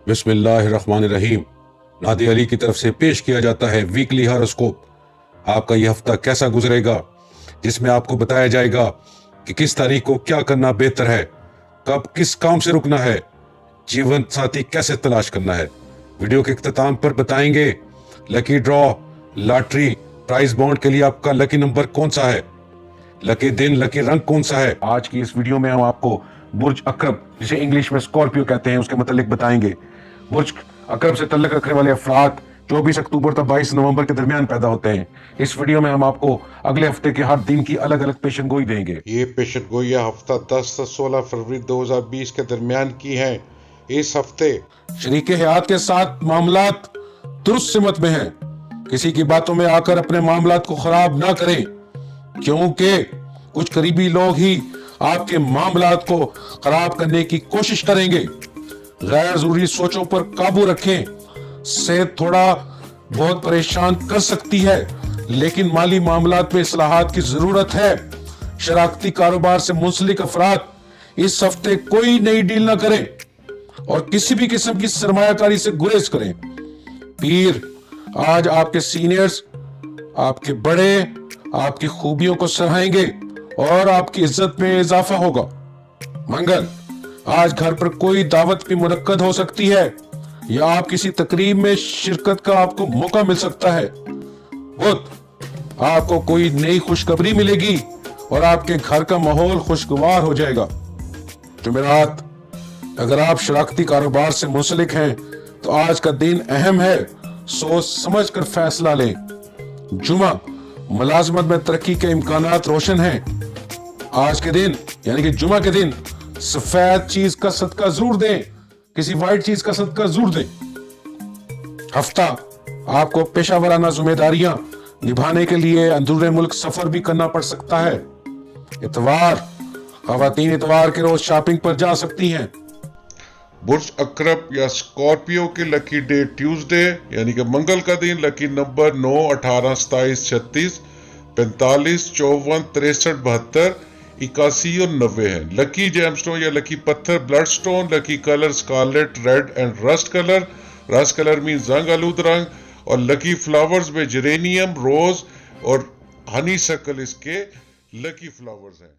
बिस्मिल्लाहिर्रहमानिर्रहीम। नादी अली की तरफ से पेश किया जाता है वीकली हॉरोस्कोप। आपका यह हफ्ता कैसा गुजरेगा, जिसमें आपको बताया जाएगा कि किस तारीख को क्या करना बेहतर है, कब किस काम से रुकना है, जीवन साथी कैसे तलाश करना है। वीडियो के इख्तिताम पर बताएंगे lucky draw, lottery, prize bond के लिए आपका लकी नंबर कौन सा है, लकी दिन, लकी रंग कौन सा है। आज की इस वीडियो में हम आपको बुर्ज अकरब, जिसे इंग्लिश में स्कॉर्पियो कहते हैं, उसके मतलब बताएंगे। बुर्ज अकरब से तल्लुक रखने वाले अफराद 24 अक्टूबर तक 22 नवंबर के दरमियान पैदा होते हैं। इस वीडियो में हम आपको अगले हफ्ते के हर दिन की अलग अलग पेशन गोई देंगे। ये पेशन गोइयाँ हफ्ता 10 से 16 फरवरी 2020 के दरमियान की हैं। इस हफ्ते शरीके हयात के साथ मामलात दुरुस्त सिमत में हैं। किसी की बातों में आकर अपने मामलात को खराब ना करें, क्योंकि कुछ करीबी लोग ही आपके मामलात को खराब करने की कोशिश करेंगे। गैर जरूरी सोचों पर काबू रखें। सेहत थोड़ा बहुत परेशान कर सकती है, लेकिन माली मामलात में इस्लाहात की जरूरत है। शराकती कारोबार से मुंसलिक अफराद इस हफ्ते कोई नई डील ना करें और किसी भी किस्म की सरमायाकारी से गुरेज करें। पीर आज आपके सीनियर्स, आपके बड़े आपकी खूबियों को सराहेंगे और आपकी इज्जत में इजाफा होगा। मंगल आज घर पर कोई दावत भी मुनक्कद हो सकती है या आप किसी तकरीब में शिरकत का आपको मौका मिल सकता है। बुध आपको कोई नई खुशखबरी मिलेगी और आपके घर का माहौल खुशगवार हो जाएगा। जुमेरात अगर आप शराकती कारोबार से मुंसलिक हैं तो आज का दिन अहम है, सोच समझ कर फैसला लें। जुमा मुलाजमत में तरक्की के इम्कानात रोशन हैं। आज के दिन यानी कि जुमा के दिन सफेद चीज का सदका जरूर दें, किसी व्हाइट चीज का सदका जरूर दें। हफ्ता आपको पेशावराना जिम्मेदारियां निभाने के लिए अंदरूनी मुल्क सफर भी करना पड़ सकता है। इतवार खवातीन इतवार के रोज शॉपिंग पर जा सकती हैं। बुर्ज अकरब या स्कॉर्पियो के लकी डे ट्यूसडे यानी कि मंगल का दिन, लकी नंबर 9, 18, 27, 36, 45, 54, 63, 72, 81 और 90 है। लकी जेमस्टोन या लकी पत्थर blood stone, lucky colour scarlet, red and rust colour. Rust colour mean जंग आलूद रंग। और लकी फ्लावर्स में जेरेनियम, रोज और हनी सर्कल इसके लकी फ्लावर्स हैं।